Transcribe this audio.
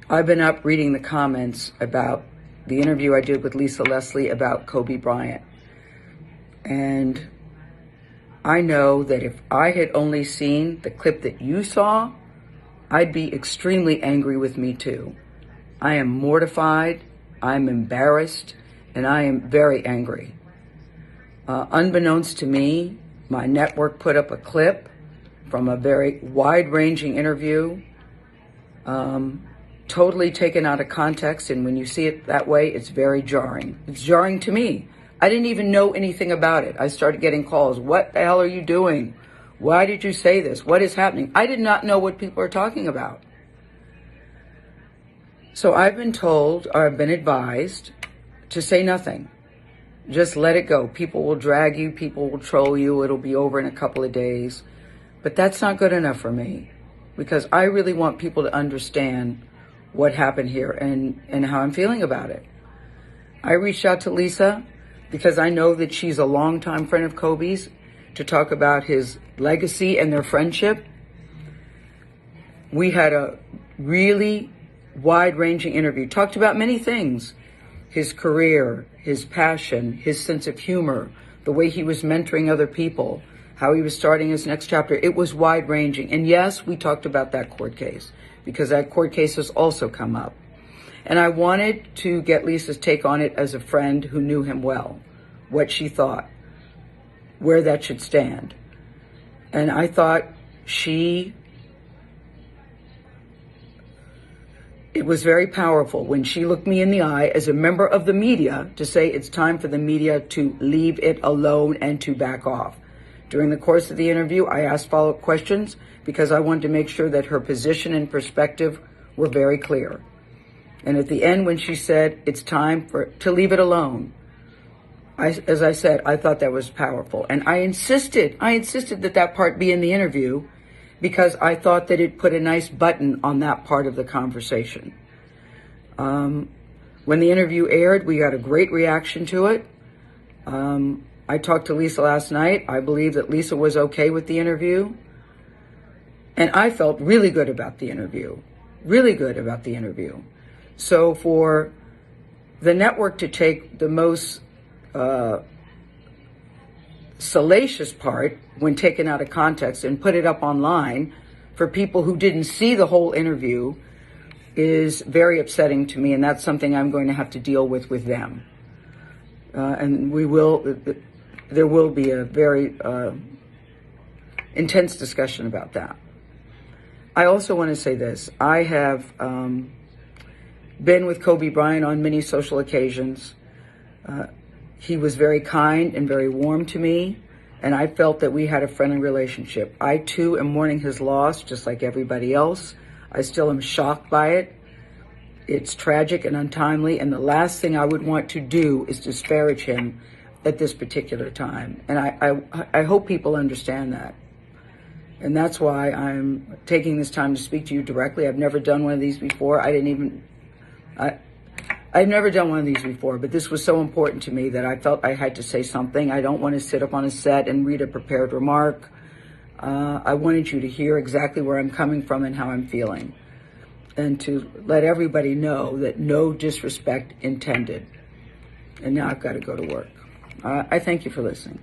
I've been up reading the comments about the interview I did with Lisa Leslie about Kobe Bryant. And I know that if I had only seen the clip that you saw, I'd be extremely angry with me too. I am mortified, I'm embarrassed, and I am very angry. Unbeknownst to me, my network put up a clip from a very wide-ranging interview, totally taken out of context, and when you see it that way, it's very jarring. It's jarring to me. I didn't even know anything about it. I started getting calls. What the hell are you doing? Why did you say this? What is happening? I did not know what people are talking about. So I've been told, or I've been advised, to say nothing. Just let it go. People will drag you. People will troll you. It'll be over in a couple of days. But that's not good enough for me, because I really want people to understand what happened here and how I'm feeling about it. I reached out to Lisa because I know that she's a longtime friend of Kobe's, to talk about his legacy and their friendship. We had a really wide-ranging interview, talked about many things: his career, his passion, his sense of humor, the way he was mentoring other people, how he was starting his next chapter. It was wide-ranging. And yes, we talked about that court case, because that court case has also come up. And I wanted to get Lisa's take on it as a friend who knew him well, what she thought, where that should stand. And I thought it was very powerful when she looked me in the eye as a member of the media to say it's time for the media to leave it alone and to back off. During the course of the interview, I asked follow-up questions because I wanted to make sure that her position and perspective were very clear. And at the end, when she said it's time to leave it alone, as I said, I thought that was powerful. And I insisted that that part be in the interview, because I thought that it put a nice button on that part of the conversation. When the interview aired, we got a great reaction to it. I talked to Lisa last night. I believe that Lisa was okay with the interview. And I felt really good about the interview. So for the network to take the most salacious part, when taken out of context, and put it up online for people who didn't see the whole interview, is very upsetting to me. And that's something I'm going to have to deal with them. And there will be a very intense discussion about that. I also want to say this. I have been with Kobe Bryant on many social occasions. He was very kind and very warm to me, and I felt that we had a friendly relationship. I, too, am mourning his loss, just like everybody else. I still am shocked by it. It's tragic and untimely, and the last thing I would want to do is disparage him at this particular time. And I hope people understand that. And that's why I'm taking this time to speak to you directly. I've never done one of these before. I've never done one of these before, but this was so important to me that I felt I had to say something. I don't want to sit up on a set and read a prepared remark. I wanted you to hear exactly where I'm coming from and how I'm feeling, and to let everybody know that no disrespect intended. And now I've got to go to work. I thank you for listening.